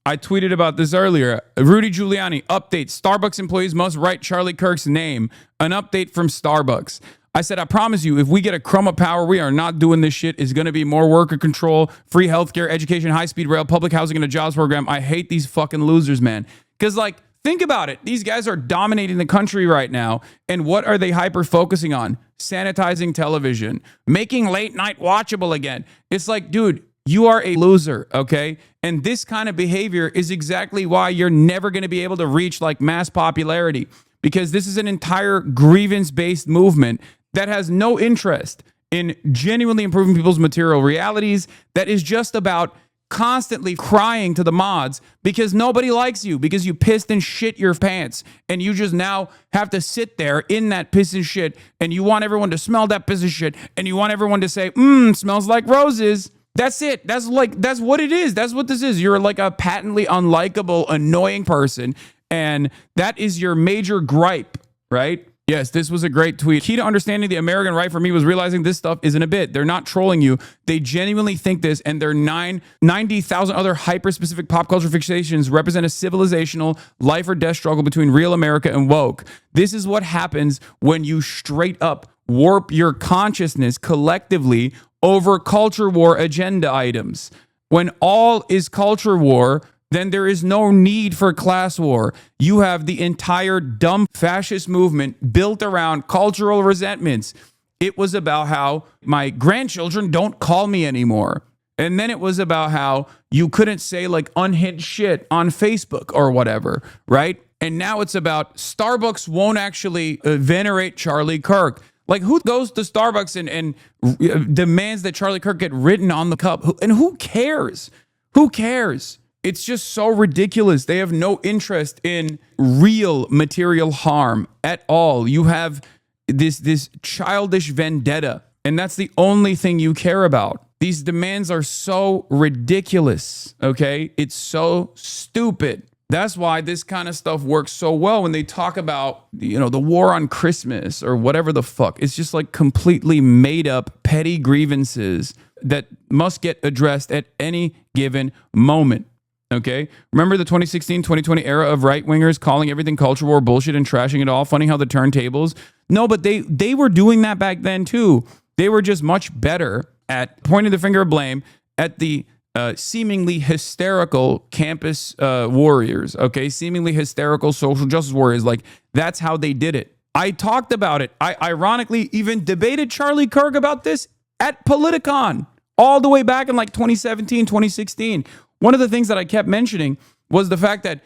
I tweeted about this earlier. Rudy Giuliani, update. Starbucks employees must write Charlie Kirk's name. An update from Starbucks. I said, I promise you, if we get a crumb of power, we are not doing this shit. It's going to be more worker control, free healthcare, education, high-speed rail, public housing, and a jobs program. I hate these fucking losers, man. Because, like, think about it. These guys are dominating the country right now. And what are they hyper-focusing on? Sanitizing television. Making late night watchable again. It's like, dude, you are a loser, okay? And this kind of behavior is exactly why you're never going to be able to reach, like, mass popularity. Because this is an entire grievance-based movement that has no interest in genuinely improving people's material realities, that is just about constantly crying to the mods because nobody likes you, because you pissed and shit your pants, and you just now have to sit there in that piss and shit, and you want everyone to smell that piss and shit, and you want everyone to say, smells like roses. That's it. That's what it is. That's what this is. You're like a patently unlikable, annoying person, and that is your major gripe, right? Yes, this was a great tweet. Key to understanding the American right for me was realizing this stuff isn't a bit. They're not trolling you. They genuinely think this, and their 90,000 other hyper-specific pop culture fixations represent a civilizational life or death struggle between real America and woke. This is what happens when you straight up warp your consciousness collectively over culture war agenda items. When all is culture war, then there is no need for class war. You have the entire dumb fascist movement built around cultural resentments. It was about how my grandchildren don't call me anymore. And then it was about how you couldn't say like unhinged shit on Facebook or whatever, right? And now it's about Starbucks won't actually venerate Charlie Kirk. Like, who goes to Starbucks and demands that Charlie Kirk get written on the cup? And who cares? Who cares? It's just so ridiculous. They have no interest in real material harm at all. You have this childish vendetta, and that's the only thing you care about. These demands are so ridiculous, okay? It's so stupid. That's why this kind of stuff works so well when they talk about, the war on Christmas or whatever the fuck. It's just like completely made up petty grievances that must get addressed at any given moment. Okay. Remember the 2016, 2020 era of right-wingers calling everything culture war bullshit and trashing it all? Funny how the turntables. No, but they were doing that back then too. They were just much better at pointing the finger of blame at the seemingly hysterical campus warriors. Okay. Seemingly hysterical social justice warriors. Like, that's how they did it. I talked about it. I ironically even debated Charlie Kirk about this at Politicon all the way back in like 2017, 2016. One of the things that I kept mentioning was the fact that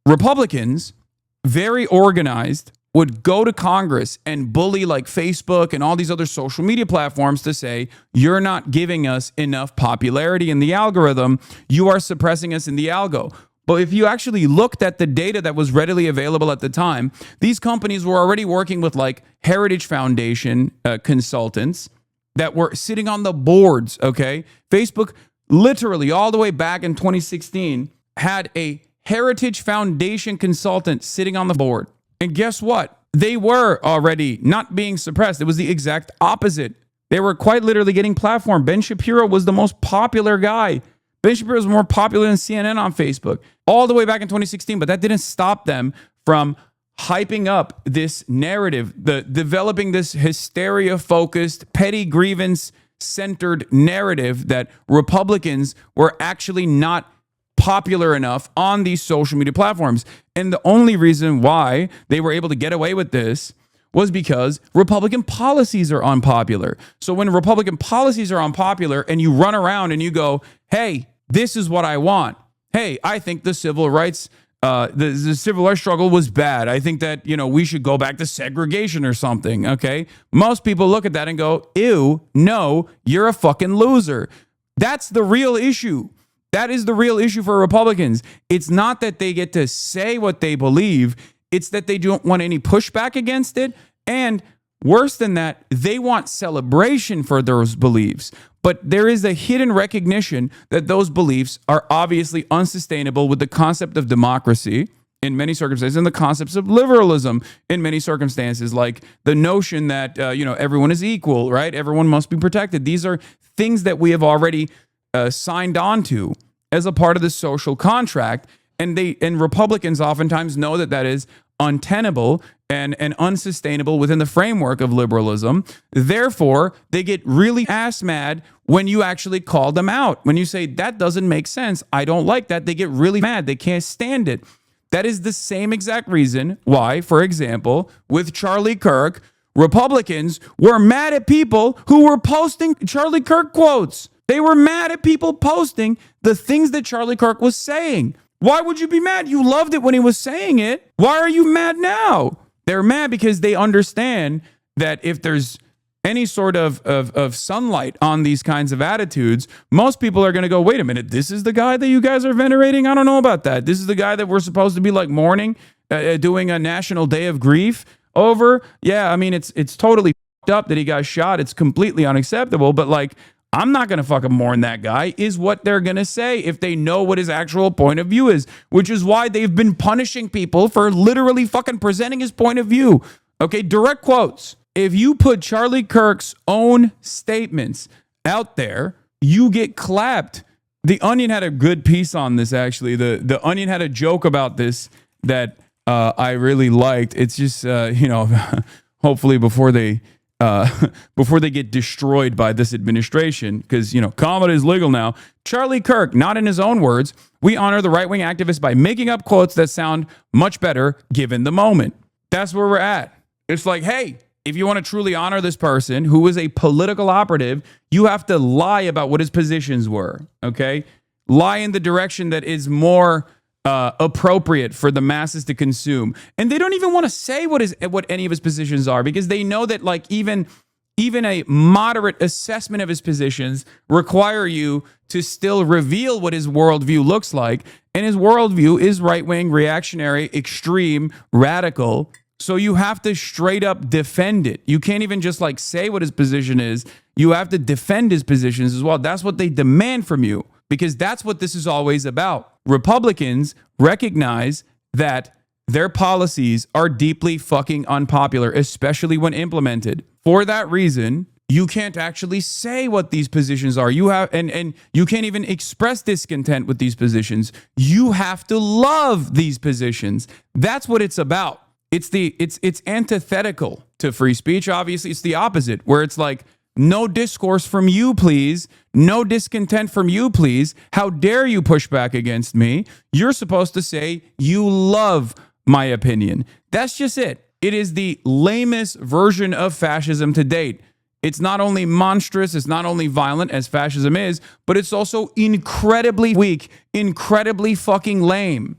Republicans, very organized, would go to Congress and bully like Facebook and all these other social media platforms to say, you're not giving us enough popularity in the algorithm. You are suppressing us in the algo. But if you actually looked at the data that was readily available at the time, these companies were already working with like Heritage Foundation consultants that were sitting on the boards, okay? Facebook literally all the way back in 2016 had a Heritage Foundation consultant sitting on the board. And guess what? They were already not being suppressed. It was the exact opposite. They were quite literally getting platformed. Ben Shapiro was the most popular guy. Ben Shapiro was more popular than CNN on Facebook all the way back in 2016, but that didn't stop them from hyping up this narrative, developing this hysteria-focused, petty grievance-centered narrative that Republicans were actually not popular enough on these social media platforms. And the only reason why they were able to get away with this was because Republican policies are unpopular. So when Republican policies are unpopular and you run around and you go, hey, this is what I want. Hey, I think the civil rights the civil rights struggle was bad. I think that, we should go back to segregation or something, okay? Most people look at that and go, ew, no, you're a fucking loser. That's the real issue. That is the real issue for Republicans. It's not that they get to say what they believe. It's that they don't want any pushback against it. And worse than that, they want celebration for those beliefs. But there is a hidden recognition that those beliefs are obviously unsustainable with the concept of democracy in many circumstances and the concepts of liberalism in many circumstances, like the notion that, everyone is equal, right? Everyone must be protected. These are things that we have already signed on to. as a part of the social contract. And Republicans oftentimes know that that is untenable and unsustainable within the framework of liberalism. Therefore, they get really ass mad when you actually call them out. When you say, that doesn't make sense, I don't like that, they get really mad. They can't stand it. That is the same exact reason why, for example, with Charlie Kirk, Republicans were mad at people who were posting Charlie Kirk quotes. They were mad at people posting the things that Charlie Kirk was saying. Why would you be mad? You loved it when he was saying it. Why are you mad now? They're mad because they understand that if there's any sort of sunlight on these kinds of attitudes, most people are going to go, wait a minute, this is the guy that you guys are venerating? I don't know about that. This is the guy that we're supposed to be like mourning, doing a national day of grief over? Yeah, I mean, it's totally fucked up that he got shot. It's completely unacceptable, but like, I'm not going to fucking mourn that guy, is what they're going to say if they know what his actual point of view is, which is why they've been punishing people for literally fucking presenting his point of view. Okay, direct quotes. If you put Charlie Kirk's own statements out there, you get clapped. The Onion had a good piece on this, actually. The Onion had a joke about this that I really liked. It's just, hopefully before they get destroyed by this administration, because, comedy is legal now. Charlie Kirk, not in his own words, we honor the right-wing activists by making up quotes that sound much better given the moment. That's where we're at. It's like, hey, if you want to truly honor this person who is a political operative, you have to lie about what his positions were, okay? Lie in the direction that is more appropriate for the masses to consume. And they don't even want to say what any of his positions are, because they know that like even a moderate assessment of his positions require you to still reveal what his worldview looks like. And his worldview is right-wing, reactionary, extreme, radical. So you have to straight up defend it. You can't even just like say what his position is. You have to defend his positions as well. That's what they demand from you, because that's what this is always about. Republicans recognize that their policies are deeply fucking unpopular, especially when implemented. For that reason, you can't actually say what these positions are. You have and you can't even express discontent with these positions. You have to love these positions. That's what it's about. It's antithetical to free speech. Obviously, it's the opposite, where it's like, no discourse from you, please. No discontent from you, please. How dare you push back against me? You're supposed to say you love my opinion. That's just it. It is the lamest version of fascism to date. It's not only monstrous, it's not only violent as fascism is, but it's also incredibly weak, incredibly fucking lame.